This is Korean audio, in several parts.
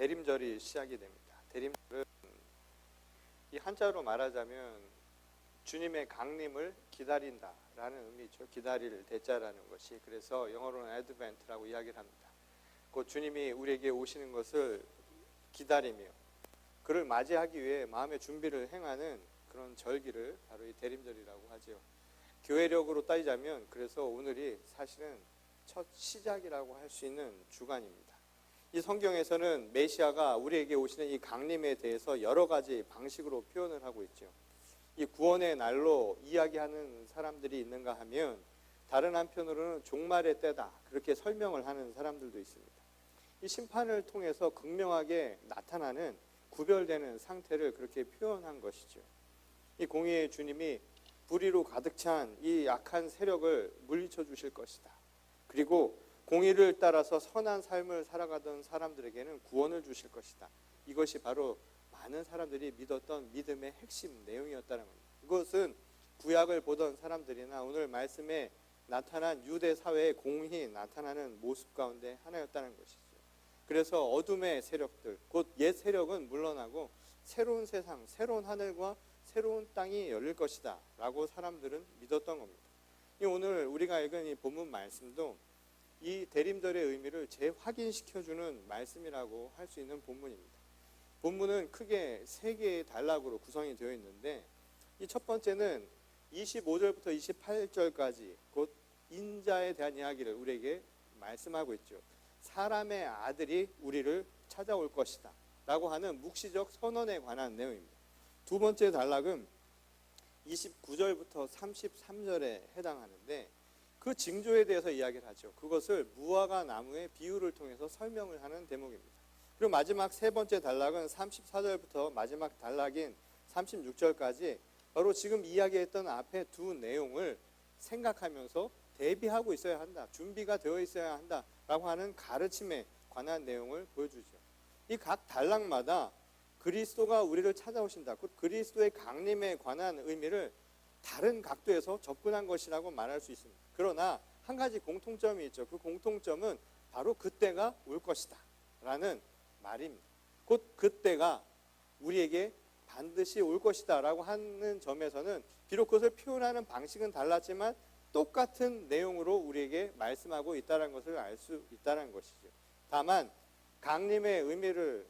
대림절이 시작이 됩니다. 대림절은 이 한자로 말하자면 주님의 강림을 기다린다라는 의미죠. 기다릴 대자라는 것이. 그래서 영어로는 애드벤트라고 이야기를 합니다. 곧 주님이 우리에게 오시는 것을 기다리며 그를 맞이하기 위해 마음의 준비를 행하는 그런 절기를 바로 이 대림절이라고 하죠. 교회력으로 따지자면 그래서 오늘이 사실은 첫 시작이라고 할 수 있는 주간입니다. 이 성경에서는 메시아가 우리에게 오시는 이 강림에 대해서 여러 가지 방식으로 표현을 하고 있죠. 이 구원의 날로 이야기하는 사람들이 있는가 하면 다른 한편으로는 종말의 때다 그렇게 설명을 하는 사람들도 있습니다. 이 심판을 통해서 극명하게 나타나는 구별되는 상태를 그렇게 표현한 것이죠. 이 공의의 주님이 불의로 가득 찬 이 악한 세력을 물리쳐 주실 것이다. 그리고 공의를 따라서 선한 삶을 살아가던 사람들에게는 구원을 주실 것이다. 이것이 바로 많은 사람들이 믿었던 믿음의 핵심 내용이었다는 겁니다. 이것은 구약을 보던 사람들이나 오늘 말씀에 나타난 유대 사회의 공히 나타나는 모습 가운데 하나였다는 것이죠. 그래서 어둠의 세력들, 곧 옛 세력은 물러나고 새로운 세상, 새로운 하늘과 새로운 땅이 열릴 것이다 라고 사람들은 믿었던 겁니다. 오늘 우리가 읽은 이 본문 말씀도 이 대림절의 의미를 재확인시켜주는 말씀이라고 할 수 있는 본문입니다. 본문은 크게 세 개의 단락으로 구성이 되어 있는데 이 첫 번째는 25절부터 28절까지 곧 인자에 대한 이야기를 우리에게 말씀하고 있죠. 사람의 아들이 우리를 찾아올 것이다 라고 하는 묵시적 선언에 관한 내용입니다. 두 번째 단락은 29절부터 33절에 해당하는데 그 징조에 대해서 이야기를 하죠. 그것을 무화과 나무의 비유를 통해서 설명을 하는 대목입니다. 그리고 마지막 세 번째 단락은 34절부터 마지막 단락인 36절까지 바로 지금 이야기했던 앞에 두 내용을 생각하면서 대비하고 있어야 한다. 준비가 되어 있어야 한다라고 하는 가르침에 관한 내용을 보여주죠. 이 각 단락마다 그리스도가 우리를 찾아오신다. 그 그리스도의 강림에 관한 의미를 다른 각도에서 접근한 것이라고 말할 수 있습니다. 그러나 한 가지 공통점이 있죠. 그 공통점은 바로 그때가 올 것이다 라는 말입니다. 곧 그때가 우리에게 반드시 올 것이다 라고 하는 점에서는 비록 그것을 표현하는 방식은 달랐지만 똑같은 내용으로 우리에게 말씀하고 있다는 것을 알 수 있다는 것이죠. 다만 강림의 의미를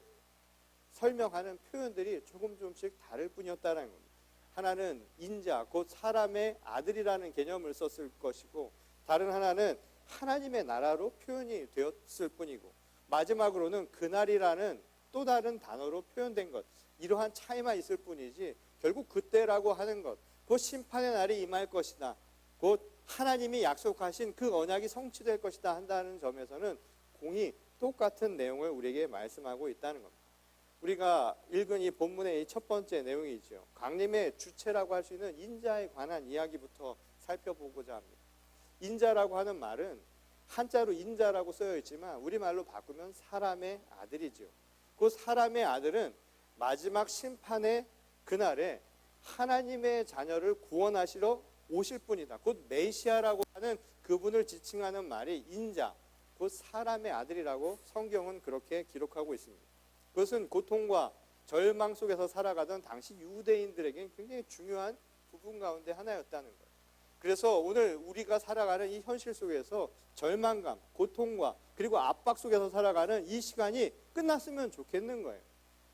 설명하는 표현들이 조금씩 다를 뿐이었다는 겁니다. 하나는 인자, 곧 사람의 아들이라는 개념을 썼을 것이고 다른 하나는 하나님의 나라로 표현이 되었을 뿐이고 마지막으로는 그날이라는 또 다른 단어로 표현된 것, 이러한 차이만 있을 뿐이지 결국 그때라고 하는 것, 곧 심판의 날이 임할 것이다, 곧 하나님이 약속하신 그 언약이 성취될 것이다 한다는 점에서는 공히 똑같은 내용을 우리에게 말씀하고 있다는 겁니다. 우리가 읽은 이 본문의 첫 번째 내용이죠. 강림의 주체라고 할 수 있는 인자에 관한 이야기부터 살펴보고자 합니다. 인자라고 하는 말은 한자로 인자라고 쓰여 있지만 우리말로 바꾸면 사람의 아들이죠. 그 사람의 아들은 마지막 심판의 그날에 하나님의 자녀를 구원하시러 오실 분이다. 곧 메시아라고 하는 그분을 지칭하는 말이 인자, 곧 사람의 아들이라고 성경은 그렇게 기록하고 있습니다. 그것은 고통과 절망 속에서 살아가던 당시 유대인들에게 굉장히 중요한 부분 가운데 하나였다는 거예요. 그래서 오늘 우리가 살아가는 이 현실 속에서 절망감, 고통과 그리고 압박 속에서 살아가는 이 시간이 끝났으면 좋겠는 거예요.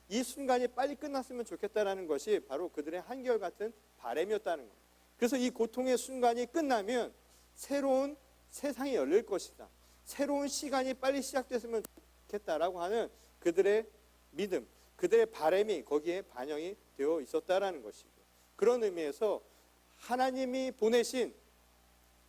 이 순간이 빨리 끝났으면 좋겠다는 것이 바로 그들의 한결같은 바람이었다는 거예요. 그래서 이 고통의 순간이 끝나면 새로운 세상이 열릴 것이다. 새로운 시간이 빨리 시작됐으면 좋겠다라고 하는 그들의 믿음, 그들의 바람이 거기에 반영이 되어 있었다라는 것이고, 그런 의미에서 하나님이 보내신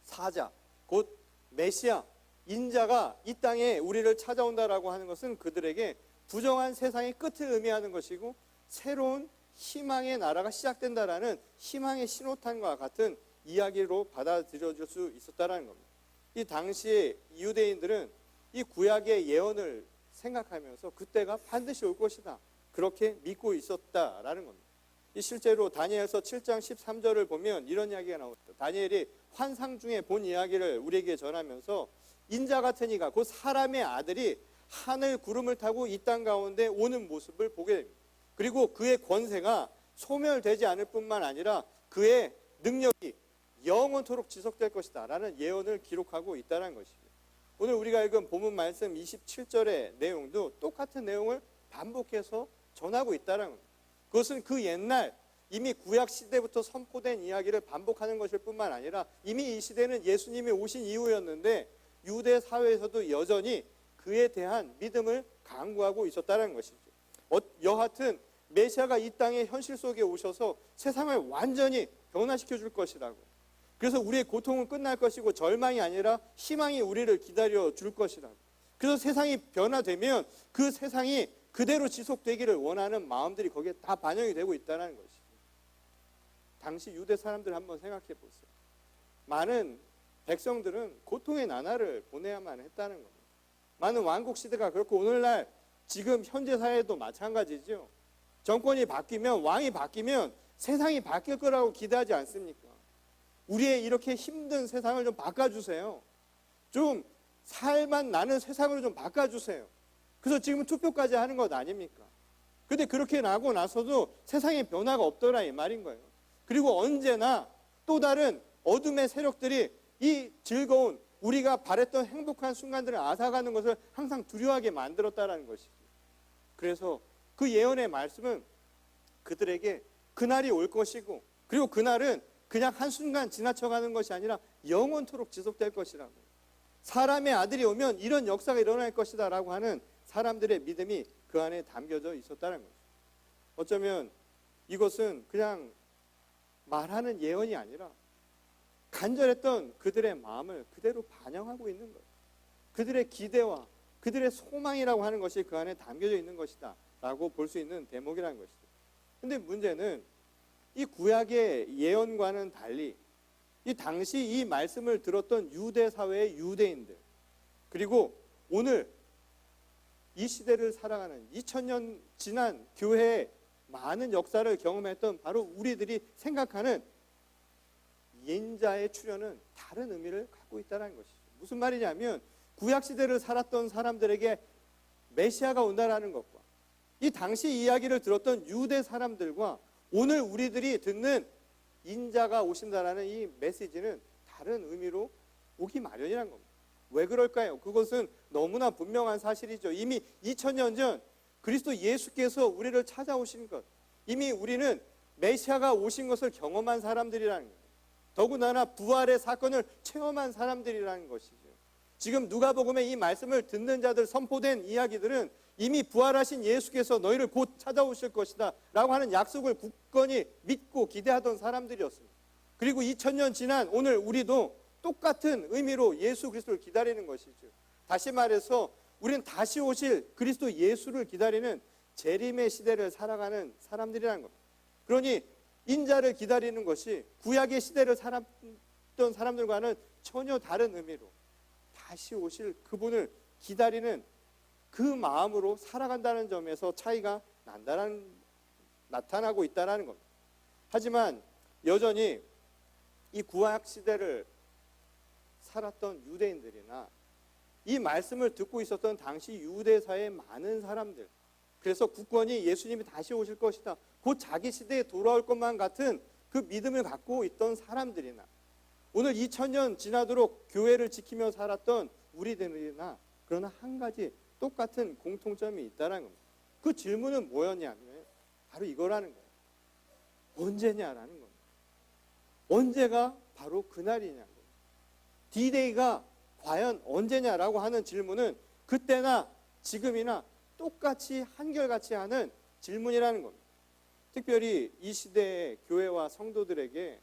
사자, 곧 메시아, 인자가 이 땅에 우리를 찾아온다라고 하는 것은 그들에게 부정한 세상의 끝을 의미하는 것이고 새로운 희망의 나라가 시작된다라는 희망의 신호탄과 같은 이야기로 받아들여질 수 있었다라는 겁니다. 이 당시에 유대인들은 이 구약의 예언을 생각하면서 그때가 반드시 올 것이다, 그렇게 믿고 있었다라는 겁니다. 이 실제로 다니엘서 7장 13절을 보면 이런 이야기가 나옵니다. 다니엘이 환상 중에 본 이야기를 우리에게 전하면서 인자 같은 이가 곧 사람의 아들이 하늘 구름을 타고 이 땅 가운데 오는 모습을 보게 됩니다. 그리고 그의 권세가 소멸되지 않을 뿐만 아니라 그의 능력이 영원토록 지속될 것이다 라는 예언을 기록하고 있다는 것입니다. 오늘 우리가 읽은 본문 말씀 27절의 내용도 똑같은 내용을 반복해서 전하고 있다는 겁니다. 그것은 그 옛날 이미 구약 시대부터 선포된 이야기를 반복하는 것일 뿐만 아니라 이미 이 시대는 예수님이 오신 이후였는데 유대 사회에서도 여전히 그에 대한 믿음을 강구하고 있었다는 것이죠. 여하튼 메시아가 이 땅의 현실 속에 오셔서 세상을 완전히 변화시켜 줄 것이라고. 그래서 우리의 고통은 끝날 것이고 절망이 아니라 희망이 우리를 기다려 줄 것이라고. 그래서 세상이 변화되면 그 세상이 그대로 지속되기를 원하는 마음들이 거기에 다 반영이 되고 있다는 것이죠. 당시 유대 사람들 한번 생각해 보세요. 많은 백성들은 고통의 나날을 보내야만 했다는 겁니다. 많은 왕국 시대가 그렇고 오늘날 지금 현재 사회도 마찬가지죠. 정권이 바뀌면, 왕이 바뀌면 세상이 바뀔 거라고 기대하지 않습니까? 우리의 이렇게 힘든 세상을 좀 바꿔주세요. 좀 살맛 나는 세상으로 좀 바꿔주세요. 그래서 지금 투표까지 하는 것 아닙니까? 근데 그렇게 나고 나서도 세상에 변화가 없더라 이 말인 거예요. 그리고 언제나 또 다른 어둠의 세력들이 이 즐거운 우리가 바랬던 행복한 순간들을 앗아가는 것을 항상 두려워하게 만들었다는 것이죠. 그래서 그 예언의 말씀은 그들에게 그날이 올 것이고, 그리고 그날은 그냥 한순간 지나쳐가는 것이 아니라 영원토록 지속될 것이라고. 사람의 아들이 오면 이런 역사가 일어날 것이다 라고 하는 사람들의 믿음이 그 안에 담겨져 있었다는 거죠. 어쩌면 이것은 그냥 말하는 예언이 아니라 간절했던 그들의 마음을 그대로 반영하고 있는 거예요. 그들의 기대와 그들의 소망이라고 하는 것이 그 안에 담겨져 있는 것이다 라고 볼 수 있는 대목이라는 것이죠. 근데 문제는 이 구약의 예언과는 달리 이 당시 이 말씀을 들었던 유대 사회의 유대인들, 그리고 오늘 이 시대를 살아가는 2000년 지난 교회의 많은 역사를 경험했던 바로 우리들이 생각하는 인자의 출현은 다른 의미를 갖고 있다는 것이죠. 무슨 말이냐면 구약 시대를 살았던 사람들에게 메시아가 온다라는 것과 이 당시 이야기를 들었던 유대 사람들과 오늘 우리들이 듣는 인자가 오신다라는 이 메시지는 다른 의미로 오기 마련이라는 겁니다. 왜 그럴까요? 그것은 너무나 분명한 사실이죠. 이미 2000년 전 그리스도 예수께서 우리를 찾아오신 것, 이미 우리는 메시아가 오신 것을 경험한 사람들이라는 거예요. 더군다나 부활의 사건을 체험한 사람들이라는 것이죠. 지금 누가복음의 이 말씀을 듣는 자들 선포된 이야기들은 이미 부활하신 예수께서 너희를 곧 찾아오실 것이다 라고 하는 약속을 굳건히 믿고 기대하던 사람들이었습니다. 그리고 2000년 지난 오늘 우리도 똑같은 의미로 예수 그리스도를 기다리는 것이죠. 다시 말해서 우리는 다시 오실 그리스도 예수를 기다리는 재림의 시대를 살아가는 사람들이라는 겁니다. 그러니 인자를 기다리는 것이 구약의 시대를 살았던 사람들과는 전혀 다른 의미로 다시 오실 그분을 기다리는 그 마음으로 살아간다는 점에서 차이가 나타나고 있다는 겁니다. 하지만 여전히 이 구약 시대를 살았던 유대인들이나 이 말씀을 듣고 있었던 당시 유대사의 많은 사람들, 그래서 굳건히 예수님이 다시 오실 것이다, 곧 자기 시대에 돌아올 것만 같은 그 믿음을 갖고 있던 사람들이나 오늘 2000년 지나도록 교회를 지키며 살았던 우리들이나 그러나 한 가지 똑같은 공통점이 있다는 겁니다. 그 질문은 뭐였냐면 바로 이거라는 거예요. 언제냐라는 겁니다. 언제가 바로 그날이냐고. D-Day가 과연 언제냐라고 하는 질문은 그때나 지금이나 똑같이 한결같이 하는 질문이라는 겁니다. 특별히 이 시대의 교회와 성도들에게,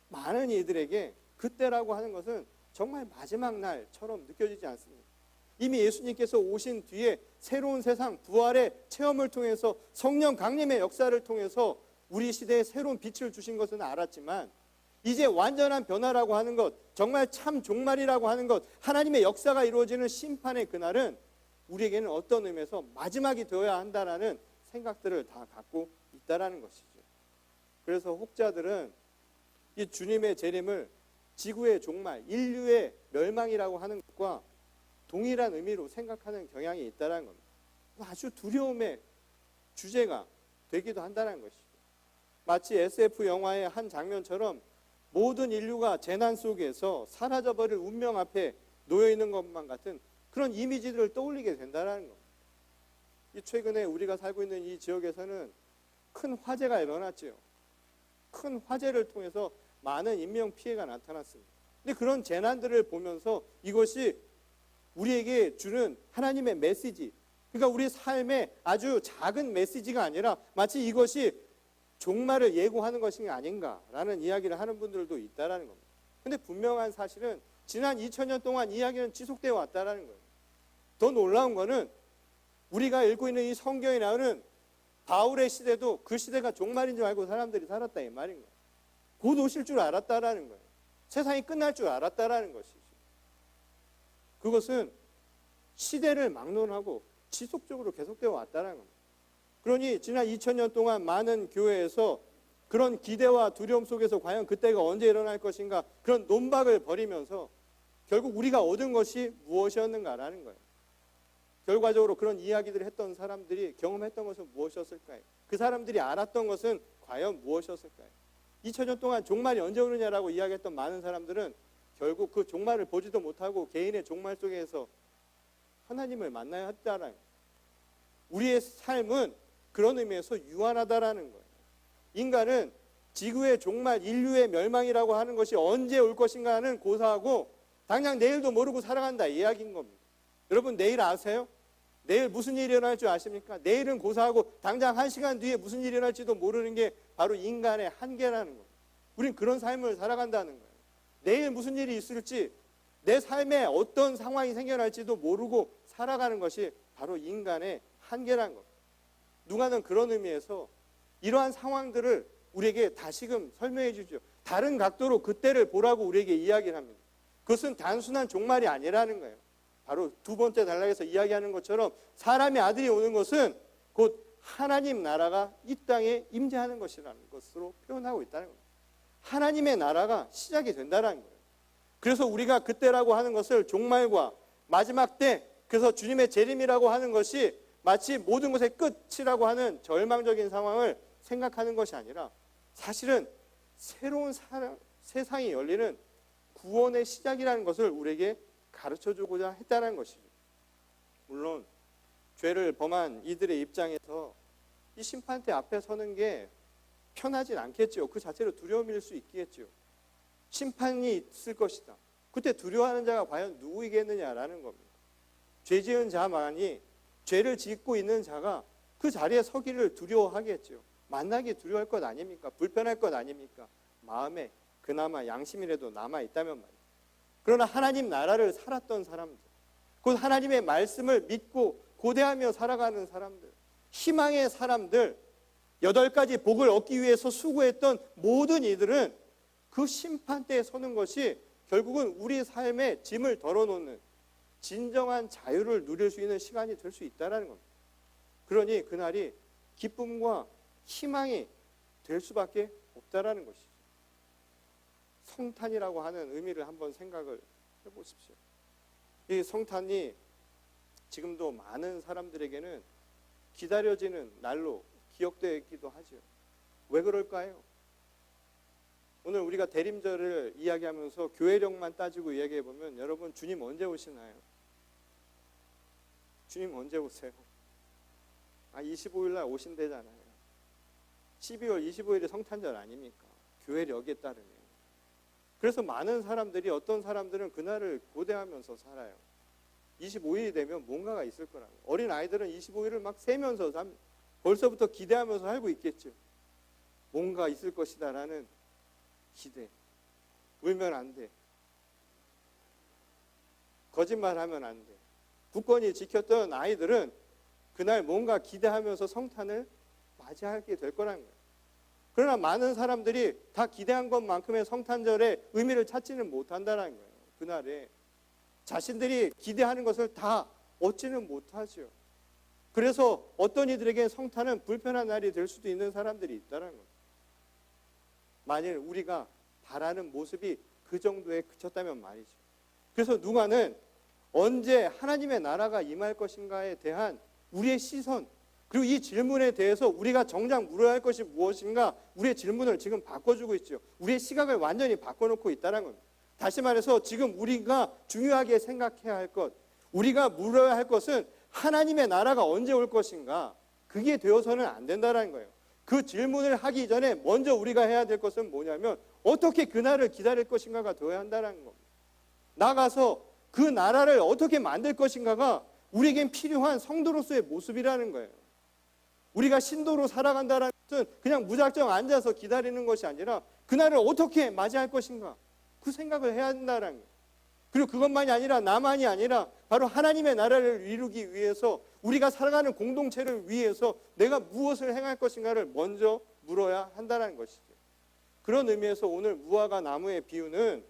많은 이들에게 그때라고 하는 것은 정말 마지막 날처럼 느껴지지 않습니다. 이미 예수님께서 오신 뒤에 새로운 세상, 부활의 체험을 통해서 성령 강림의 역사를 통해서 우리 시대에 새로운 빛을 주신 것은 알았지만 이제 완전한 변화라고 하는 것, 정말 참 종말이라고 하는 것, 하나님의 역사가 이루어지는 심판의 그날은 우리에게는 어떤 의미에서 마지막이 되어야 한다라는 생각들을 다 갖고 있다라는 것이죠. 그래서 혹자들은 이 주님의 재림을 지구의 종말, 인류의 멸망이라고 하는 것과 동일한 의미로 생각하는 경향이 있다는 겁니다. 아주 두려움의 주제가 되기도 한다는 것이죠. 마치 SF 영화의 한 장면처럼 모든 인류가 재난 속에서 사라져버릴 운명 앞에 놓여 있는 것만 같은 그런 이미지들을 떠올리게 된다는 겁니다. 최근에 우리가 살고 있는 이 지역에서는 큰 화재가 일어났지요. 큰 화재를 통해서 많은 인명 피해가 나타났습니다. 근데 그런 재난들을 보면서 이것이 우리에게 주는 하나님의 메시지, 그러니까 우리 삶의 아주 작은 메시지가 아니라 마치 이것이 종말을 예고하는 것이 아닌가라는 이야기를 하는 분들도 있다라는 겁니다. 근데 분명한 사실은 지난 2000년 동안 이야기는 지속되어 왔다라는 거예요. 더 놀라운 거는 우리가 읽고 있는 이 성경에 나오는 바울의 시대도 그 시대가 종말인 줄 알고 사람들이 살았다 이 말인 거예요. 곧 오실 줄 알았다라는 거예요. 세상이 끝날 줄 알았다라는 것이죠. 그것은 시대를 막론하고 지속적으로 계속되어 왔다는 겁니다. 그러니 지난 2000년 동안 많은 교회에서 그런 기대와 두려움 속에서 과연 그때가 언제 일어날 것인가 그런 논박을 벌이면서 결국 우리가 얻은 것이 무엇이었는가라는 거예요. 결과적으로 그런 이야기들을 했던 사람들이 경험했던 것은 무엇이었을까요? 그 사람들이 알았던 것은 과연 무엇이었을까요? 2000년 동안 종말이 언제 오느냐라고 이야기했던 많은 사람들은 결국 그 종말을 보지도 못하고 개인의 종말 속에서 하나님을 만나야 했다라는 거예요. 우리의 삶은 그런 의미에서 유한하다라는 거예요. 인간은 지구의 종말, 인류의 멸망이라고 하는 것이 언제 올 것인가는 고사하고 당장 내일도 모르고 살아간다 이 이야기인 겁니다. 여러분 내일 아세요? 내일 무슨 일이 일어날 줄 아십니까? 내일은 고사하고 당장 1시간 뒤에 무슨 일이 일어날지도 모르는 게 바로 인간의 한계라는 겁니다. 우린 그런 삶을 살아간다는 거예요. 내일 무슨 일이 있을지 내 삶에 어떤 상황이 생겨날지도 모르고 살아가는 것이 바로 인간의 한계라는 겁니다. 누가는 그런 의미에서 이러한 상황들을 우리에게 다시금 설명해 주죠. 다른 각도로 그때를 보라고 우리에게 이야기를 합니다. 그것은 단순한 종말이 아니라는 거예요. 바로 두 번째 단락에서 이야기하는 것처럼 사람의 아들이 오는 것은 곧 하나님 나라가 이 땅에 임재하는 것이라는 것으로 표현하고 있다는 겁니다. 하나님의 나라가 시작이 된다는 거예요. 그래서 우리가 그때라고 하는 것을 종말과 마지막 때, 그래서 주님의 재림이라고 하는 것이 마치 모든 것의 끝이라고 하는 절망적인 상황을 생각하는 것이 아니라 사실은 새로운 세상이 열리는 구원의 시작이라는 것을 우리에게 가르쳐주고자 했다는 것이죠. 물론 죄를 범한 이들의 입장에서 이 심판대 앞에 서는 게 편하진 않겠죠. 그 자체로 두려움일 수 있겠죠. 심판이 있을 것이다. 그때 두려워하는 자가 과연 누구이겠느냐라는 겁니다. 죄 지은 자만이 죄를 짓고 있는 자가 그 자리에 서기를 두려워하겠죠. 만나기 두려워할 것 아닙니까? 불편할 것 아닙니까? 마음에 그나마 양심이라도 남아있다면 말이에요. 그러나 하나님 나라를 살았던 사람들, 곧 하나님의 말씀을 믿고 고대하며 살아가는 사람들, 희망의 사람들, 8가지 복을 얻기 위해서 수고했던 모든 이들은 그 심판대에 서는 것이 결국은 우리 삶의 짐을 덜어놓는 진정한 자유를 누릴 수 있는 시간이 될 수 있다는 겁니다. 그러니 그날이 기쁨과 희망이 될 수밖에 없다는 것이죠. 성탄이라고 하는 의미를 한번 생각을 해보십시오. 이 성탄이 지금도 많은 사람들에게는 기다려지는 날로 기억되기도 하죠. 왜 그럴까요? 오늘 우리가 대림절을 이야기하면서 교회력만 따지고 이야기해보면 여러분 주님 언제 오시나요? 주님 언제 오세요? 25일 날 오신대잖아요. 12월 25일이 성탄절 아닙니까? 교회력에 따르면. 그래서 많은 사람들이, 어떤 사람들은 그날을 고대하면서 살아요. 25일이 되면 뭔가가 있을 거라고. 어린 아이들은 25일을 막 세면서 벌써부터 기대하면서 살고 있겠죠. 뭔가 있을 것이다라는 기대. 울면 안 돼. 거짓말하면 안 돼. 굳건히 지켰던 아이들은 그날 뭔가 기대하면서 성탄을 맞이하게 될 거라는 거예요. 그러나 많은 사람들이 다 기대한 것만큼의 성탄절의 의미를 찾지는 못한다는 거예요. 그날에 자신들이 기대하는 것을 다 얻지는 못하죠. 그래서 어떤 이들에게 성탄은 불편한 날이 될 수도 있는 사람들이 있다는 거예요. 만일 우리가 바라는 모습이 그 정도에 그쳤다면 말이죠. 그래서 누가는 언제 하나님의 나라가 임할 것인가에 대한 우리의 시선, 그리고 이 질문에 대해서 우리가 정작 물어야 할 것이 무엇인가, 우리의 질문을 지금 바꿔주고 있죠. 우리의 시각을 완전히 바꿔놓고 있다는 겁니다. 다시 말해서 지금 우리가 중요하게 생각해야 할 것, 우리가 물어야 할 것은 하나님의 나라가 언제 올 것인가, 그게 되어서는 안 된다는 거예요. 그 질문을 하기 전에 먼저 우리가 해야 될 것은 뭐냐면 어떻게 그날을 기다릴 것인가가 되어야 한다는 겁니다. 나가서 그 나라를 어떻게 만들 것인가가 우리에겐 필요한 성도로서의 모습이라는 거예요. 우리가 신도로 살아간다는 것은 그냥 무작정 앉아서 기다리는 것이 아니라 그날을 어떻게 맞이할 것인가, 그 생각을 해야 한다는 거예요. 그리고 그것만이 아니라 나만이 아니라 바로 하나님의 나라를 이루기 위해서 우리가 살아가는 공동체를 위해서 내가 무엇을 행할 것인가를 먼저 물어야 한다는 것이죠. 그런 의미에서 오늘 무화과 나무의 비유는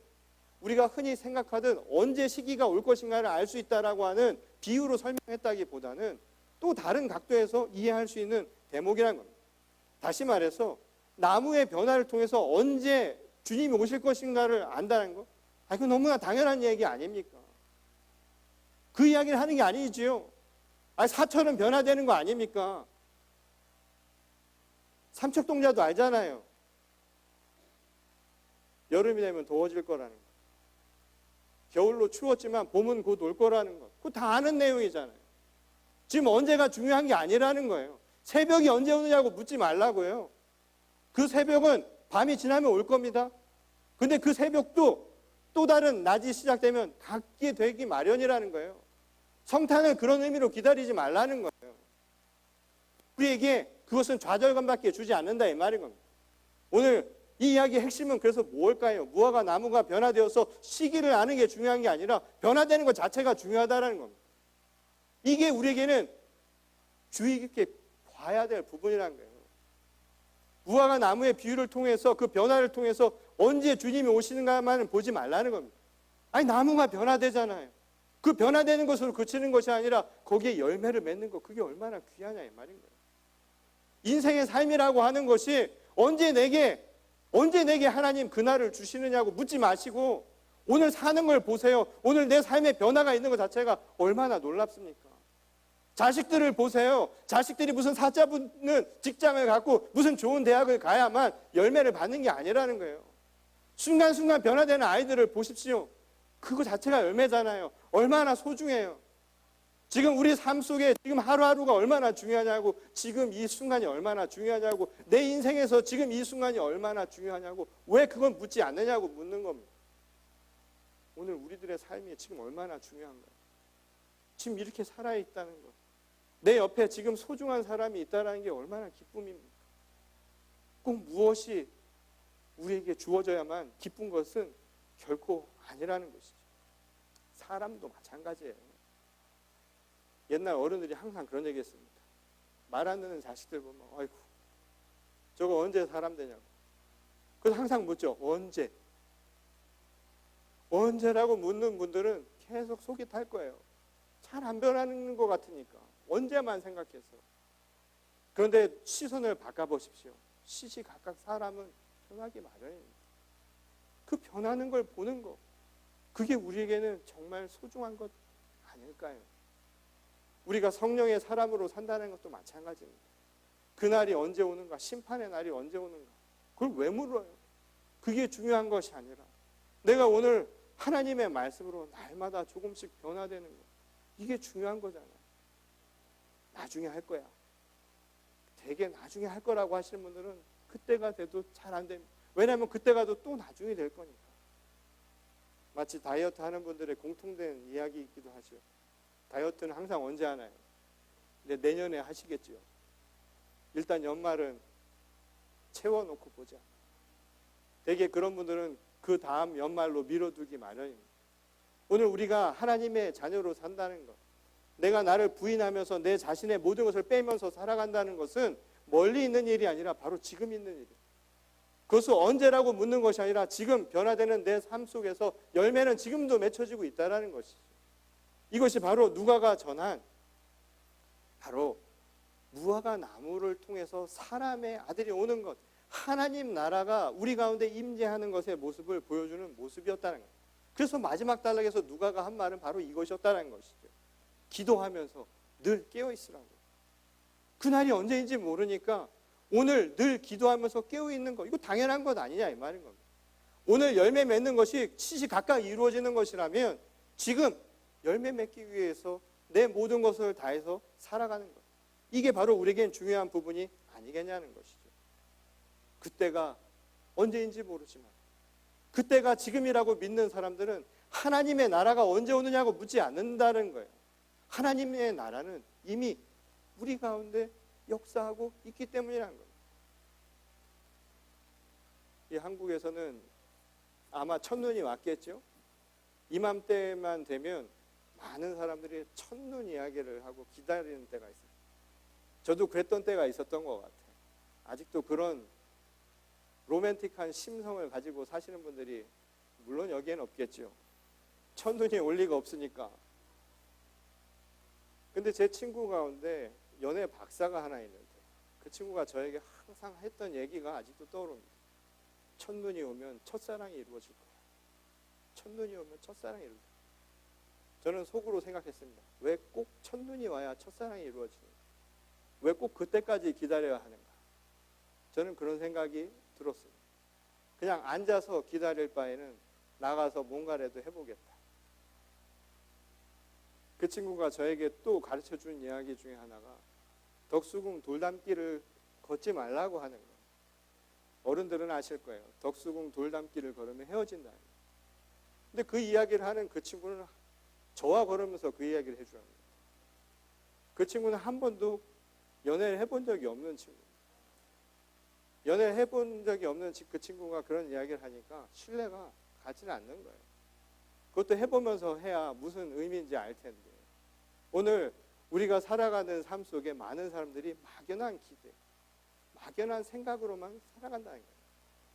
우리가 흔히 생각하던 언제 시기가 올 것인가를 알 수 있다라고 하는 비유로 설명했다기보다는 또 다른 각도에서 이해할 수 있는 대목이라는 겁니다. 다시 말해서 나무의 변화를 통해서 언제 주님이 오실 것인가를 안다는 것, 그건 너무나 당연한 얘기 아닙니까? 그 이야기를 하는 게 아니지요. 사철은 변화되는 거 아닙니까? 삼척동자도 알잖아요. 여름이 되면 더워질 거라는 거. 겨울로 추웠지만 봄은 곧 올 거라는 것. 그거 다 아는 내용이잖아요. 지금 언제가 중요한 게 아니라는 거예요. 새벽이 언제 오느냐고 묻지 말라고요. 그 새벽은 밤이 지나면 올 겁니다. 근데 그 새벽도 또 다른 낮이 시작되면 갖게 되기 마련이라는 거예요. 성탄을 그런 의미로 기다리지 말라는 거예요. 우리에게 그것은 좌절감밖에 주지 않는다 이 말인 겁니다. 오늘 이 이야기의 핵심은 그래서 뭘까요? 무화과 나무가 변화되어서 시기를 아는 게 중요한 게 아니라 변화되는 것 자체가 중요하다는 겁니다. 이게 우리에게는 주의 깊게 봐야 될 부분이라는 거예요. 무화과 나무의 비유를 통해서 그 변화를 통해서 언제 주님이 오시는가만은 보지 말라는 겁니다. 나무가 변화되잖아요. 그 변화되는 것으로 그치는 것이 아니라 거기에 열매를 맺는 것, 그게 얼마나 귀하냐 이 말인 거예요. 인생의 삶이라고 하는 것이 언제 내게 하나님 그날을 주시느냐고 묻지 마시고 오늘 사는 걸 보세요. 오늘 내 삶에 변화가 있는 것 자체가 얼마나 놀랍습니까? 자식들을 보세요. 자식들이 무슨 사자 붙는 직장을 갖고 무슨 좋은 대학을 가야만 열매를 받는 게 아니라는 거예요. 순간순간 변화되는 아이들을 보십시오. 그거 자체가 열매잖아요. 얼마나 소중해요. 지금 우리 삶 속에 지금 하루하루가 얼마나 중요하냐고, 지금 이 순간이 얼마나 중요하냐고, 내 인생에서 지금 이 순간이 얼마나 중요하냐고, 왜 그건 묻지 않느냐고 묻는 겁니다. 오늘 우리들의 삶이 지금 얼마나 중요한가요? 지금 이렇게 살아있다는 것, 내 옆에 지금 소중한 사람이 있다는 게 얼마나 기쁨입니까? 꼭 무엇이 우리에게 주어져야만 기쁜 것은 결코 아니라는 것이죠. 사람도 마찬가지예요. 옛날 어른들이 항상 그런 얘기 했습니다. 말 안 듣는 자식들 보면 아이고 저거 언제 사람 되냐고. 그래서 항상 묻죠. 언제? 언제라고 묻는 분들은 계속 속이 탈 거예요. 잘 안 변하는 것 같으니까 언제만 생각해서. 그런데 시선을 바꿔보십시오. 시시각각 사람은 변하기 마련입니다. 그 변하는 걸 보는 것, 그게 우리에게는 정말 소중한 것 아닐까요? 우리가 성령의 사람으로 산다는 것도 마찬가지입니다. 그날이 언제 오는가, 심판의 날이 언제 오는가, 그걸 왜 물어요? 그게 중요한 것이 아니라 내가 오늘 하나님의 말씀으로 날마다 조금씩 변화되는 것, 이게 중요한 거잖아요. 나중에 할 거야. 되게 나중에 할 거라고 하시는 분들은 그때가 돼도 잘 안 됩니다. 왜냐하면 그때가 또 나중에 될 거니까. 마치 다이어트 하는 분들의 공통된 이야기이기도 하죠. 다이어트는 항상 언제 하나요? 근데 내년에 하시겠죠. 일단 연말은 채워놓고 보자. 되게 그런 분들은 그 다음 연말로 미뤄두기 마련입니다. 오늘 우리가 하나님의 자녀로 산다는 것, 내가 나를 부인하면서 내 자신의 모든 것을 빼면서 살아간다는 것은 멀리 있는 일이 아니라 바로 지금 있는 일이에요. 그것을 언제라고 묻는 것이 아니라 지금 변화되는 내 삶 속에서 열매는 지금도 맺혀지고 있다는 것이죠. 이것이 바로 누가가 전한 바로 무화과 나무를 통해서 사람의 아들이 오는 것, 하나님 나라가 우리 가운데 임재하는 것의 모습을 보여주는 모습이었다는 거예요. 그래서 마지막 단락에서 누가가 한 말은 바로 이것이었다는 것이죠. 기도하면서 늘 깨어있으라고. 그날이 언제인지 모르니까 오늘 늘 기도하면서 깨어있는 거, 이거 당연한 것 아니냐 이 말인 겁니다. 오늘 열매 맺는 것이 시시각각 이루어지는 것이라면 지금 열매 맺기 위해서 내 모든 것을 다해서 살아가는 것, 이게 바로 우리에겐 중요한 부분이 아니겠냐는 것이죠. 그때가 언제인지 모르지만 그때가 지금이라고 믿는 사람들은 하나님의 나라가 언제 오느냐고 묻지 않는다는 거예요. 하나님의 나라는 이미 우리 가운데 역사하고 있기 때문이라는 거예요. 이 한국에서는 아마 첫눈이 왔겠죠. 이맘때만 되면 많은 사람들이 첫눈 이야기를 하고 기다리는 때가 있어요. 저도 그랬던 때가 있었던 것 같아요. 아직도 그런 로맨틱한 심성을 가지고 사시는 분들이 물론 여기에는 없겠죠. 첫눈이 올 리가 없으니까. 근데 제 친구 가운데 연애 박사가 하나 있는데 그 친구가 저에게 항상 했던 얘기가 아직도 떠오릅니다. 첫눈이 오면 첫사랑이 이루어질 거야. 첫눈이 오면 첫사랑이 이루어질 거야. 저는 속으로 생각했습니다. 왜 꼭 첫눈이 와야 첫사랑이 이루어지는가? 왜 꼭 그때까지 기다려야 하는가? 저는 그런 생각이 들었습니다. 그냥 앉아서 기다릴 바에는 나가서 뭔가라도 해보겠다. 그 친구가 저에게 또 가르쳐준 이야기 중에 하나가 덕수궁 돌담길을 걷지 말라고 하는 거예요. 어른들은 아실 거예요. 덕수궁 돌담길을 걸으면 헤어진다는 거예요. 근데 그 이야기를 하는 그 친구는 저와 걸으면서 그 이야기를 해주랍니다. 그 친구는 한 번도 연애를 해본 적이 없는 친구입니다. 연애를 해본 적이 없는 그 친구가 그런 이야기를 하니까 신뢰가 가지는 않는 거예요. 그것도 해보면서 해야 무슨 의미인지 알 텐데 오늘 우리가 살아가는 삶 속에 많은 사람들이 막연한 기대, 막연한 생각으로만 살아간다는 거예요.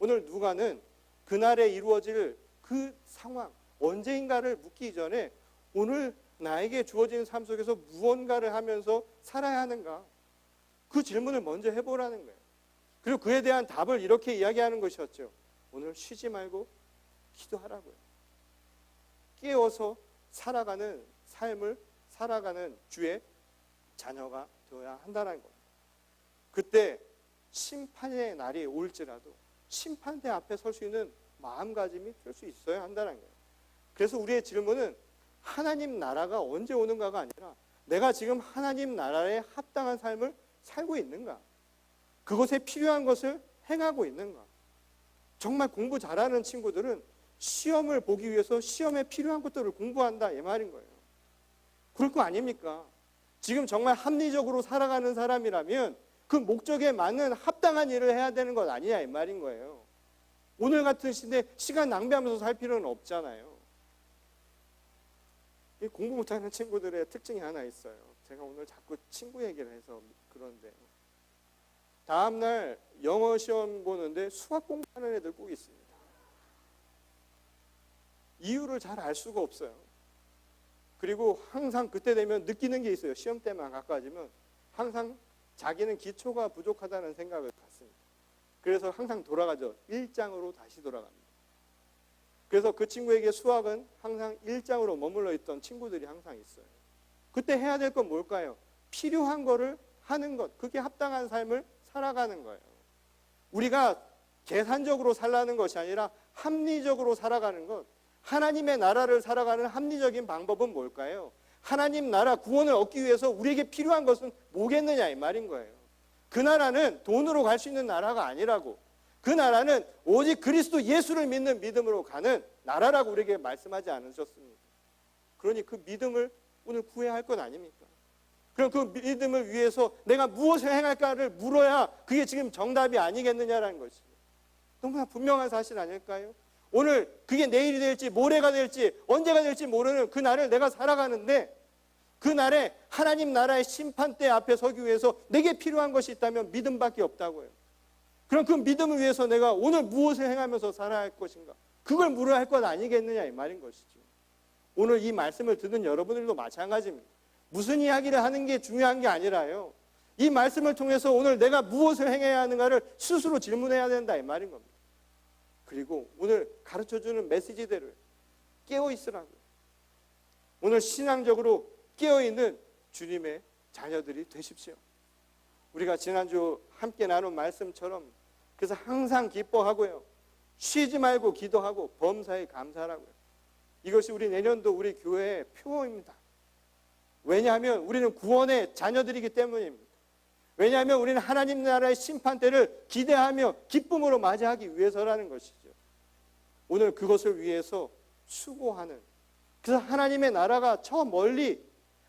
오늘 누가는 그날에 이루어질 그 상황, 언제인가를 묻기 전에 오늘 나에게 주어진 삶 속에서 무언가를 하면서 살아야 하는가? 그 질문을 먼저 해보라는 거예요. 그리고 그에 대한 답을 이렇게 이야기하는 것이었죠. 오늘 쉬지 말고 기도하라고요. 깨어서 살아가는 삶을 살아가는 주의 자녀가 되어야 한다는 겁니다. 그때 심판의 날이 올지라도 심판대 앞에 설 수 있는 마음가짐이 될 수 있어야 한다는 거예요. 그래서 우리의 질문은 하나님 나라가 언제 오는가가 아니라 내가 지금 하나님 나라에 합당한 삶을 살고 있는가? 그것에 필요한 것을 행하고 있는가? 정말 공부 잘하는 친구들은 시험을 보기 위해서 시험에 필요한 것들을 공부한다 이 말인 거예요. 그럴 거 아닙니까? 지금 정말 합리적으로 살아가는 사람이라면 그 목적에 맞는 합당한 일을 해야 되는 것 아니냐 이 말인 거예요. 오늘 같은 시대에 시간 낭비하면서 살 필요는 없잖아요. 공부 못하는 친구들의 특징이 하나 있어요. 제가 오늘 자꾸 친구 얘기를 해서 그런데 다음날 영어 시험 보는데 수학 공부하는 애들 꼭 있습니다. 이유를 잘 알 수가 없어요. 그리고 항상 그때 되면 느끼는 게 있어요. 시험 때만 가까워지면 항상 자기는 기초가 부족하다는 생각을 갖습니다. 그래서 항상 돌아가죠. 1장으로 다시 돌아갑니다. 그래서 그 친구에게 수학은 항상 1장으로 머물러 있던 친구들이 항상 있어요. 그때 해야 될 건 뭘까요? 필요한 거를 하는 것. 그게 합당한 삶을 살아가는 거예요. 우리가 계산적으로 살라는 것이 아니라 합리적으로 살아가는 것. 하나님의 나라를 살아가는 합리적인 방법은 뭘까요? 하나님 나라 구원을 얻기 위해서 우리에게 필요한 것은 뭐겠느냐 이 말인 거예요. 그 나라는 돈으로 갈 수 있는 나라가 아니라고. 그 나라는 오직 그리스도 예수를 믿는 믿음으로 가는 나라라고 우리에게 말씀하지 않으셨습니까? 그러니 그 믿음을 오늘 구해야 할 것 아닙니까? 그럼 그 믿음을 위해서 내가 무엇을 행할까를 물어야 그게 지금 정답이 아니겠느냐라는 것이죠. 너무나 분명한 사실 아닐까요? 오늘 그게 내일이 될지 모레가 될지 언제가 될지 모르는 그 날을 내가 살아가는데 그 날에 하나님 나라의 심판대 앞에 서기 위해서 내게 필요한 것이 있다면 믿음밖에 없다고요. 그럼 그 믿음을 위해서 내가 오늘 무엇을 행하면서 살아야 할 것인가? 그걸 물어야 할 것 아니겠느냐 이 말인 것이죠. 오늘 이 말씀을 듣는 여러분들도 마찬가지입니다. 무슨 이야기를 하는 게 중요한 게 아니라요. 이 말씀을 통해서 오늘 내가 무엇을 행해야 하는가를 스스로 질문해야 된다 이 말인 겁니다. 그리고 오늘 가르쳐주는 메시지대로 깨어 있으라고요. 오늘 신앙적으로 깨어 있는 주님의 자녀들이 되십시오. 우리가 지난주 함께 나눈 말씀처럼 그래서 항상 기뻐하고요. 쉬지 말고 기도하고 범사에 감사하라고요. 이것이 우리 내년도 우리 교회의 표어입니다. 왜냐하면 우리는 구원의 자녀들이기 때문입니다. 왜냐하면 우리는 하나님 나라의 심판 때를 기대하며 기쁨으로 맞이하기 위해서라는 것이죠. 오늘 그것을 위해서 수고하는, 그래서 하나님의 나라가 저 멀리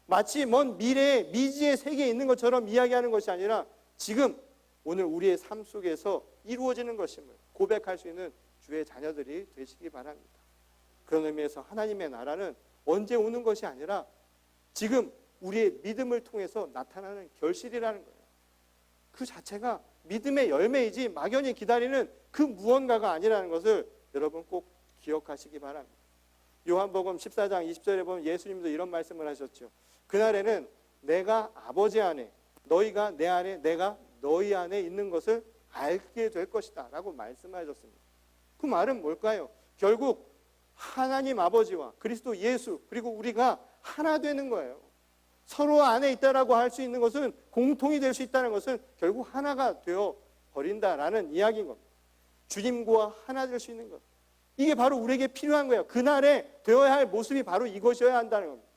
마치 먼 미래의 미지의 세계에 있는 것처럼 이야기하는 것이 아니라 지금 오늘 우리의 삶 속에서 이루어지는 것임을 고백할 수 있는 주의 자녀들이 되시기 바랍니다. 그런 의미에서 하나님의 나라는 언제 오는 것이 아니라 지금 우리의 믿음을 통해서 나타나는 결실이라는 거예요. 그 자체가 믿음의 열매이지 막연히 기다리는 그 무언가가 아니라는 것을 여러분 꼭 기억하시기 바랍니다. 요한복음 14장 20절에 보면 예수님도 이런 말씀을 하셨죠. 그날에는 내가 아버지 안에, 너희가 내 안에, 내가 너희 안에 있는 것을 알게 될 것이다 라고 말씀하셨습니다. 그 말은 뭘까요? 결국 하나님 아버지와 그리스도 예수 그리고 우리가 하나 되는 거예요. 서로 안에 있다라고 할 수 있는 것은, 공통이 될 수 있다는 것은 결국 하나가 되어 버린다라는 이야기인 겁니다. 주님과 하나 될 수 있는 것, 이게 바로 우리에게 필요한 거예요. 그날에 되어야 할 모습이 바로 이것이어야 한다는 겁니다.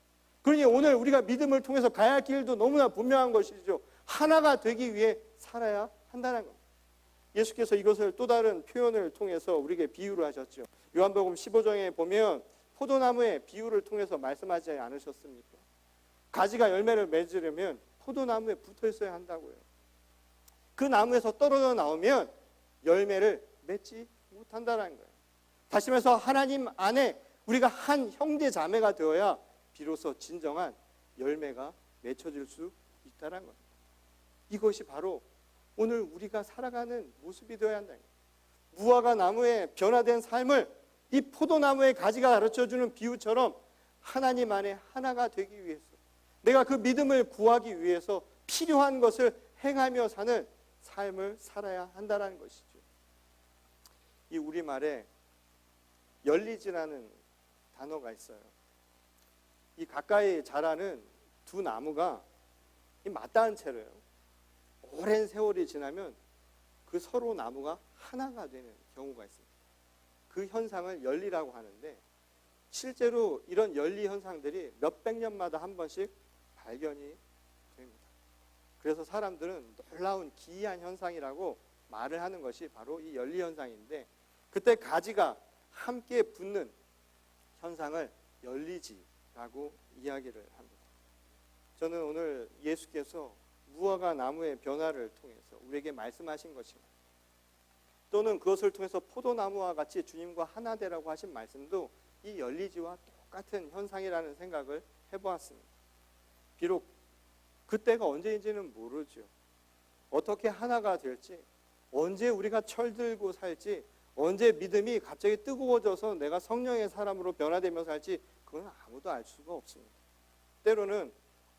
그러니 오늘 우리가 믿음을 통해서 가야 할 길도 너무나 분명한 것이죠. 하나가 되기 위해 살아야 한다는 겁니다. 예수께서 이것을 또 다른 표현을 통해서 우리에게 비유를 하셨죠. 요한복음 15장에 보면 포도나무의 비유를 통해서 말씀하지 않으셨습니까? 가지가 열매를 맺으려면 포도나무에 붙어 있어야 한다고요. 그 나무에서 떨어져 나오면 열매를 맺지 못한다는 거예요. 다시 말해서 하나님 안에 우리가 한 형제 자매가 되어야 비로소 진정한 열매가 맺혀질 수 있다는 겁니다. 이것이 바로 오늘 우리가 살아가는 모습이 되어야 한다. 무화과 나무의 변화된 삶을 이 포도나무의 가지가 가르쳐주는 비유처럼 하나님 안에 하나가 되기 위해서, 내가 그 믿음을 구하기 위해서 필요한 것을 행하며 사는 삶을 살아야 한다는 것이죠. 이 우리말에 열리지라는 단어가 있어요. 이 가까이 자라는 두 나무가 맞닿은 채로요, 오랜 세월이 지나면 그 서로 나무가 하나가 되는 경우가 있습니다. 그 현상을 열리라고 하는데, 실제로 이런 열리 현상들이 몇백 년마다 한 번씩 발견이 됩니다. 그래서 사람들은 놀라운 기이한 현상이라고 말을 하는 것이 바로 이 열리 현상인데, 그때 가지가 함께 붙는 현상을 열리지라고 이야기를 합니다. 저는 오늘 예수께서 무화과 나무의 변화를 통해서 우리에게 말씀하신 것입니다. 또는 그것을 통해서 포도나무와 같이 주님과 하나 되라고 하신 말씀도 이 열리지와 똑같은 현상이라는 생각을 해보았습니다. 비록 그때가 언제인지는 모르죠. 어떻게 하나가 될지, 언제 우리가 철들고 살지, 언제 믿음이 갑자기 뜨거워져서 내가 성령의 사람으로 변화되며 살지, 그건 아무도 알 수가 없습니다. 때로는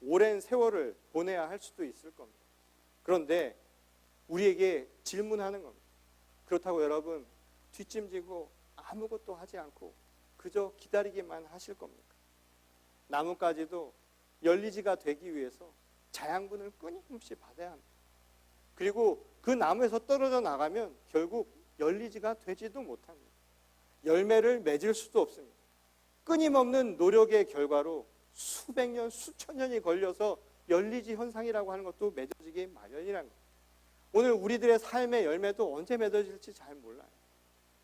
오랜 세월을 보내야 할 수도 있을 겁니다. 그런데 우리에게 질문하는 겁니다. 그렇다고 여러분 뒷짐지고 아무것도 하지 않고 그저 기다리기만 하실 겁니까? 나뭇가지도 열리지가 되기 위해서 자양분을 끊임없이 받아야 합니다. 그리고 그 나무에서 떨어져 나가면 결국 열리지가 되지도 못합니다. 열매를 맺을 수도 없습니다. 끊임없는 노력의 결과로 수백 년, 수천 년이 걸려서 열리지 현상이라고 하는 것도 맺어지기 마련이라는 거예요. 오늘 우리들의 삶의 열매도 언제 맺어질지 잘 몰라요.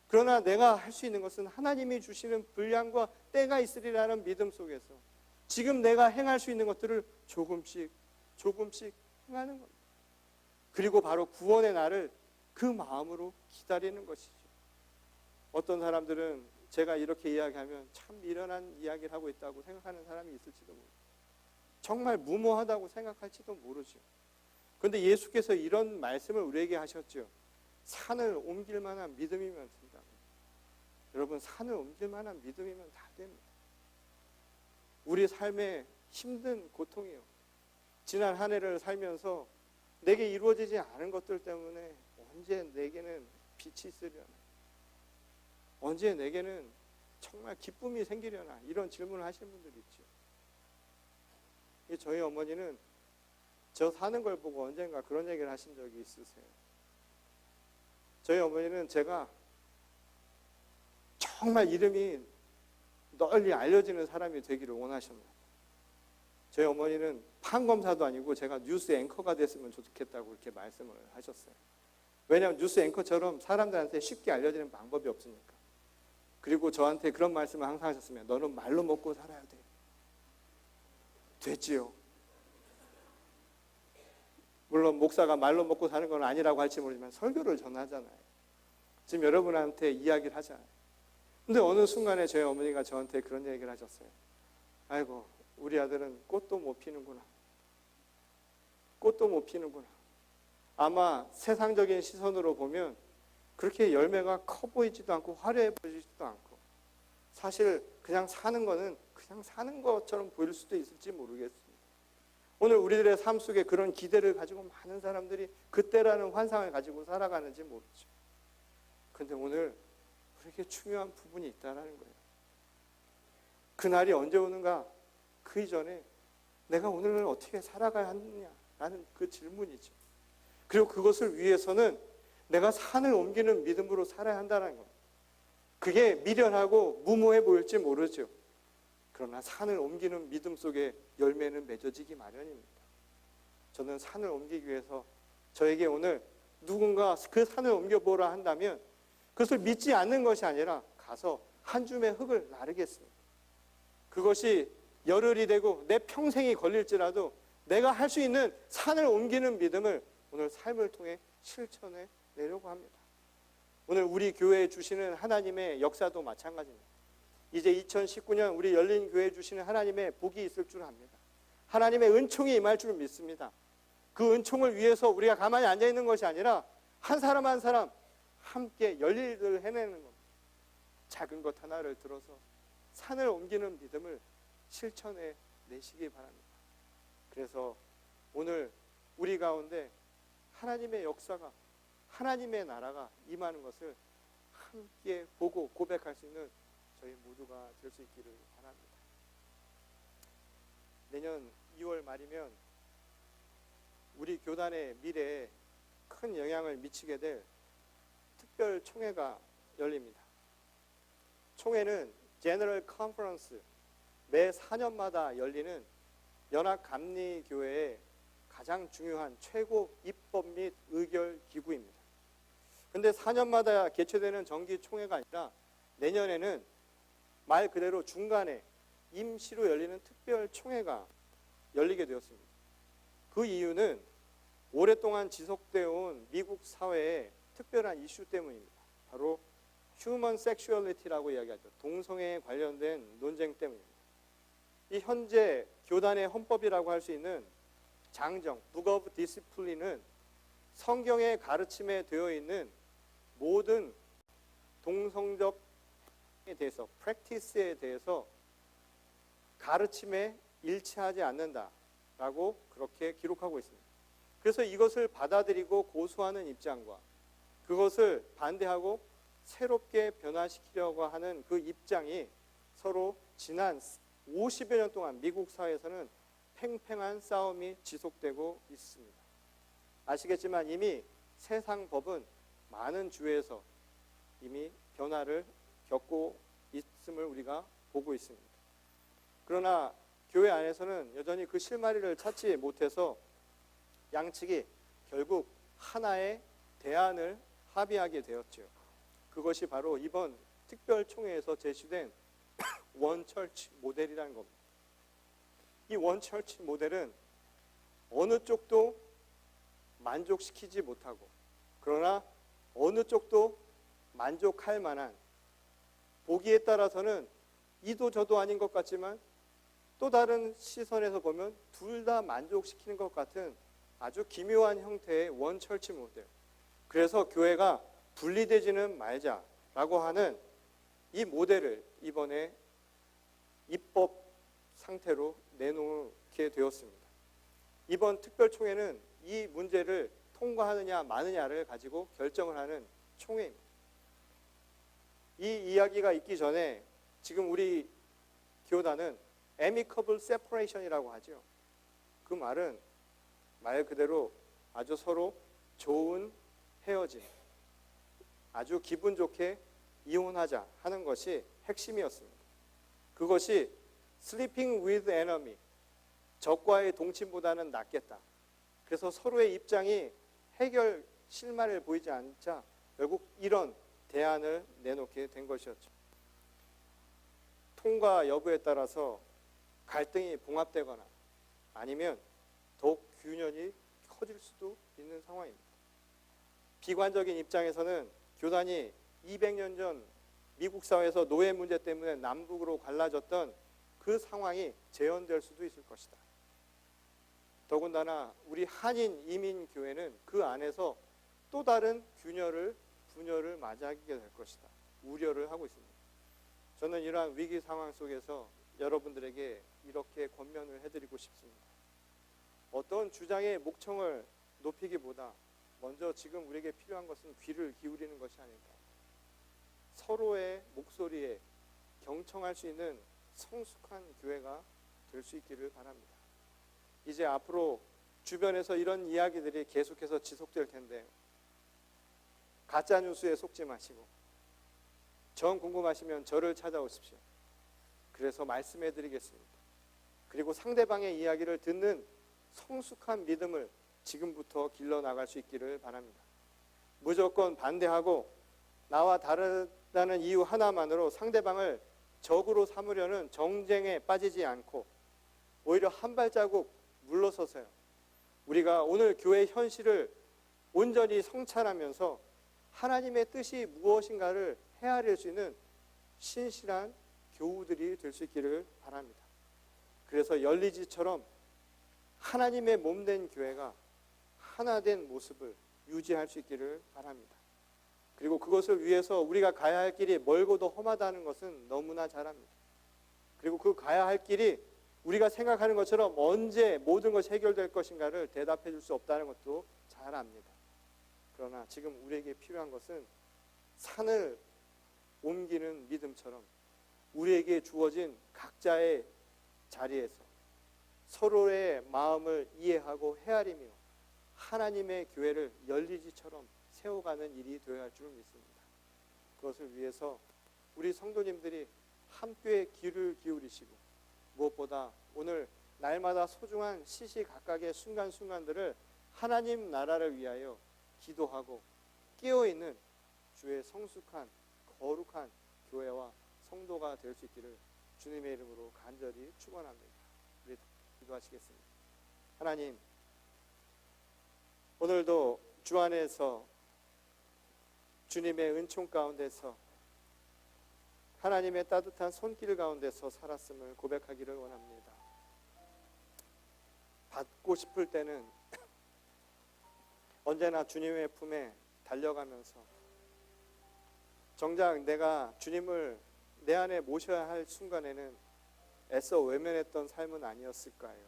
그러나 내가 할 수 있는 것은 하나님이 주시는 분량과 때가 있으리라는 믿음 속에서 지금 내가 행할 수 있는 것들을 조금씩 행하는 겁니다. 그리고 바로 구원의 날을 그 마음으로 기다리는 것이죠. 어떤 사람들은 제가 이렇게 이야기하면 참 미련한 이야기를 하고 있다고 생각하는 사람이 있을지도 모르죠. 정말 무모하다고 생각할지도 모르죠. 그런데 예수께서 이런 말씀을 우리에게 하셨죠. 산을 옮길 만한 믿음이면 된다. 여러분, 산을 옮길 만한 믿음이면 다 됩니다. 우리 삶의 힘든 고통이요, 지난 한 해를 살면서 내게 이루어지지 않은 것들 때문에 언제 내게는 빛이 있으려나, 언제 내게는 정말 기쁨이 생기려나 이런 질문을 하시는 분들이 있죠. 저희 어머니는 저 사는 걸 보고 언젠가 그런 얘기를 하신 적이 있으세요. 저희 어머니는 제가 정말 이름이 널리 알려지는 사람이 되기를 원하셨나요. 저희 어머니는 판검사도 아니고 제가 뉴스 앵커가 됐으면 좋겠다고 이렇게 말씀을 하셨어요. 왜냐하면 뉴스 앵커처럼 사람들한테 쉽게 알려지는 방법이 없으니까. 그리고 저한테 그런 말씀을 항상 하셨으면 너는 말로 먹고 살아야 돼. 됐지요. 물론 목사가 말로 먹고 사는 건 아니라고 할지 모르지만 설교를 전하잖아요. 지금 여러분한테 이야기를 하잖아요. 근데 어느 순간에 저희 어머니가 저한테 그런 얘기를 하셨어요. 아이고 우리 아들은 꽃도 못 피는구나. 꽃도 못 피는구나. 아마 세상적인 시선으로 보면 그렇게 열매가 커 보이지도 않고 화려해 보이지도 않고 사실 그냥 사는 거는 그냥 사는 것처럼 보일 수도 있을지 모르겠습니다. 오늘 우리들의 삶 속에 그런 기대를 가지고 많은 사람들이 그때라는 환상을 가지고 살아가는지 모르죠. 근데 오늘 우리에게 중요한 부분이 있다는 거예요. 그날이 언제 오는가? 그 이전에 내가 오늘을 어떻게 살아가야 하느냐라는 그 질문이죠. 그리고 그것을 위해서는 내가 산을 옮기는 믿음으로 살아야 한다는 겁니다. 그게 미련하고 무모해 보일지 모르죠. 그러나 산을 옮기는 믿음 속에 열매는 맺어지기 마련입니다. 저는 산을 옮기기 위해서 저에게 오늘 누군가 그 산을 옮겨보라 한다면 그것을 믿지 않는 것이 아니라 가서 한 줌의 흙을 나르겠습니다. 그것이 열흘이 되고 내 평생이 걸릴지라도 내가 할 수 있는 산을 옮기는 믿음을 오늘 삶을 통해 실천해 내려고 합니다. 오늘 우리 교회에 주시는 하나님의 역사도 마찬가지입니다. 이제 2019년 우리 열린 교회에 주시는 하나님의 복이 있을 줄 압니다. 하나님의 은총이 임할 줄 믿습니다. 그 은총을 위해서 우리가 가만히 앉아있는 것이 아니라 한 사람 한 사람 함께 열일을 해내는 겁니다. 작은 것 하나를 들어서 산을 옮기는 믿음을 실천해 내시기 바랍니다. 그래서 오늘 우리 가운데 하나님의 역사가 하나님의 나라가 임하는 것을 함께 보고 고백할 수 있는 저희 모두가 될 수 있기를 바랍니다. 내년 2월 말이면 우리 교단의 미래에 큰 영향을 미치게 될 특별 총회가 열립니다. 총회는 제너럴 컨퍼런스, 매 4년마다 열리는 연합감리교회의 가장 중요한 최고 입법 및 의결 기구입니다. 근데 4년마다 개최되는 정기 총회가 아니라 내년에는 말 그대로 중간에 임시로 열리는 특별 총회가 열리게 되었습니다. 그 이유는 오랫동안 지속되어 온 미국 사회의 특별한 이슈 때문입니다. 바로 휴먼 섹슈얼리티라고 이야기하죠. 동성애에 관련된 논쟁 때문입니다. 이 현재 교단의 헌법이라고 할 수 있는 장정, Book of Discipline은 성경의 가르침에 되어 있는 모든 동성적 에 대해서, practice에 대해서 가르침에 일치하지 않는다라고 그렇게 기록하고 있습니다. 그래서 이것을 받아들이고 고수하는 입장과 그것을 반대하고 새롭게 변화시키려고 하는 그 입장이 서로 지난 50여 년 동안 미국 사회에서는 팽팽한 싸움이 지속되고 있습니다. 아시겠지만 이미 세상 법은 많은 주에서 이미 변화를 겪고 있음을 우리가 보고 있습니다. 그러나 교회 안에서는 여전히 그 실마리를 찾지 못해서 양측이 결국 하나의 대안을 합의하게 되었죠. 그것이 바로 이번 특별총회에서 제시된 원처치 모델이라는 겁니다. 이 원처치 모델은 어느 쪽도 만족시키지 못하고 그러나 어느 쪽도 만족할 만한, 보기에 따라서는 이도 저도 아닌 것 같지만 또 다른 시선에서 보면 둘 다 만족시키는 것 같은 아주 기묘한 형태의 원처치 모델. 그래서 교회가 분리되지는 말자라고 하는 이 모델을 이번에 입법 상태로 내놓게 되었습니다. 이번 특별총회는 이 문제를 통과하느냐 마느냐를 가지고 결정을 하는 총회입니다. 이 이야기가 있기 전에 지금 우리 교단은 amicable separation이라고 하죠. 그 말은 말 그대로 아주 서로 좋은 헤어짐, 아주 기분 좋게 이혼하자 하는 것이 핵심이었습니다. 그것이 sleeping with enemy, 적과의 동침보다는 낫겠다. 그래서 서로의 입장이 해결 실마리를 보이지 않자 결국 이런 대안을 내놓게 된 것이었죠. 통과 여부에 따라서 갈등이 봉합되거나 아니면 더욱 균열이 커질 수도 있는 상황입니다. 비관적인 입장에서는 교단이 200년 전 미국 사회에서 노예 문제 때문에 남북으로 갈라졌던 그 상황이 재현될 수도 있을 것이다. 더군다나 우리 한인 이민교회는 그 안에서 또 다른 분열을 맞이하게 될 것이다. 우려를 하고 있습니다. 저는 이러한 위기 상황 속에서 여러분들에게 이렇게 권면을 해드리고 싶습니다. 어떤 주장의 목청을 높이기보다 먼저 지금 우리에게 필요한 것은 귀를 기울이는 것이 아닐까. 서로의 목소리에 경청할 수 있는 성숙한 교회가 될 수 있기를 바랍니다. 이제 앞으로 주변에서 이런 이야기들이 계속해서 지속될 텐데 가짜 뉴스에 속지 마시고 정 궁금하시면 저를 찾아오십시오. 그래서 말씀해 드리겠습니다. 그리고 상대방의 이야기를 듣는 성숙한 믿음을 지금부터 길러나갈 수 있기를 바랍니다. 무조건 반대하고 나와 다르다는 이유 하나만으로 상대방을 적으로 삼으려는 정쟁에 빠지지 않고 오히려 한 발자국 물러서서요. 우리가 오늘 교회 현실을 온전히 성찰하면서 하나님의 뜻이 무엇인가를 헤아릴 수 있는 신실한 교우들이 될 수 있기를 바랍니다. 그래서 열리지처럼 하나님의 몸된 교회가 하나된 모습을 유지할 수 있기를 바랍니다. 그리고 그것을 위해서 우리가 가야 할 길이 멀고도 험하다는 것은 너무나 잘 압니다. 그리고 그 가야 할 길이 우리가 생각하는 것처럼 언제 모든 것이 해결될 것인가를 대답해 줄 수 없다는 것도 잘 압니다. 그러나 지금 우리에게 필요한 것은 산을 옮기는 믿음처럼 우리에게 주어진 각자의 자리에서 서로의 마음을 이해하고 헤아리며 하나님의 교회를 열리지처럼 세워가는 일이 되어야 할 줄 믿습니다. 그것을 위해서 우리 성도님들이 함께 귀를 기울이시고 무엇보다 오늘 날마다 소중한 시시각각의 순간순간들을 하나님 나라를 위하여 기도하고 깨어있는 주의 성숙한 거룩한 교회와 성도가 될 수 있기를 주님의 이름으로 간절히 축원합니다. 우리 기도하시겠습니다. 하나님, 오늘도 주 안에서 주님의 은총 가운데서 하나님의 따뜻한 손길 가운데서 살았음을 고백하기를 원합니다. 받고 싶을 때는 언제나 주님의 품에 달려가면서 정작 내가 주님을 내 안에 모셔야 할 순간에는 애써 외면했던 삶은 아니었을까요?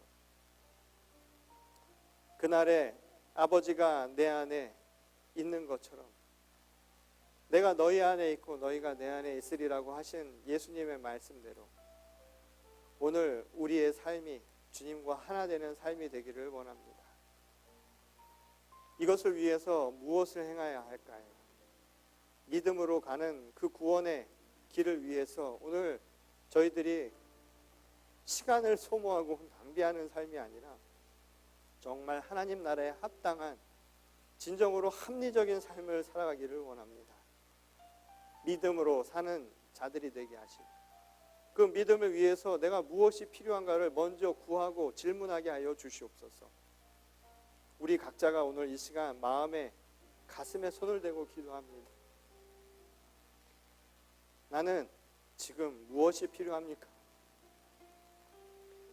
그날에 아버지가 내 안에 있는 것처럼 내가 너희 안에 있고 너희가 내 안에 있으리라고 하신 예수님의 말씀대로 오늘 우리의 삶이 주님과 하나 되는 삶이 되기를 원합니다. 이것을 위해서 무엇을 행해야 할까요? 믿음으로 가는 그 구원의 길을 위해서 오늘 저희들이 시간을 소모하고 낭비하는 삶이 아니라 정말 하나님 나라에 합당한 진정으로 합리적인 삶을 살아가기를 원합니다. 믿음으로 사는 자들이 되게 하시고 그 믿음을 위해서 내가 무엇이 필요한가를 먼저 구하고 질문하게 하여 주시옵소서. 우리 각자가 오늘 이 시간 마음에 가슴에 손을 대고 기도합니다. 나는 지금 무엇이 필요합니까?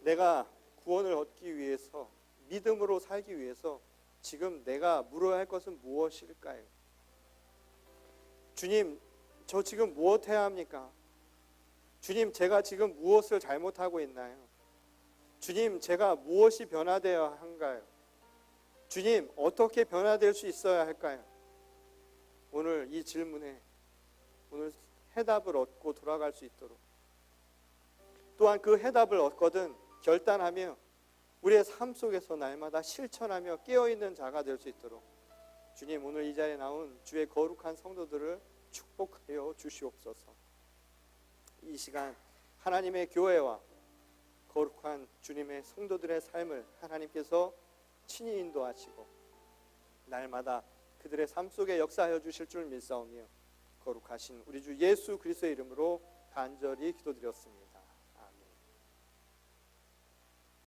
내가 구원을 얻기 위해서 믿음으로 살기 위해서 지금 내가 물어야 할 것은 무엇일까요? 주님, 저 지금 무엇 해야 합니까? 주님, 제가 지금 무엇을 잘못하고 있나요? 주님, 제가 무엇이 변화되어야 한가요? 주님, 어떻게 변화될 수 있어야 할까요? 오늘 이 질문에 오늘 해답을 얻고 돌아갈 수 있도록 또한 그 해답을 얻거든 결단하며 우리의 삶 속에서 날마다 실천하며 깨어있는 자가 될 수 있도록 주님, 오늘 이 자리에 나온 주의 거룩한 성도들을 축복하여 주시옵소서. 이 시간 하나님의 교회와 거룩한 주님의 성도들의 삶을 하나님께서 친히 인도하시고 날마다 그들의 삶 속에 역사하여 주실 줄 믿사오며 거룩하신 우리 주 예수 그리스도의 이름으로 간절히 기도드렸습니다.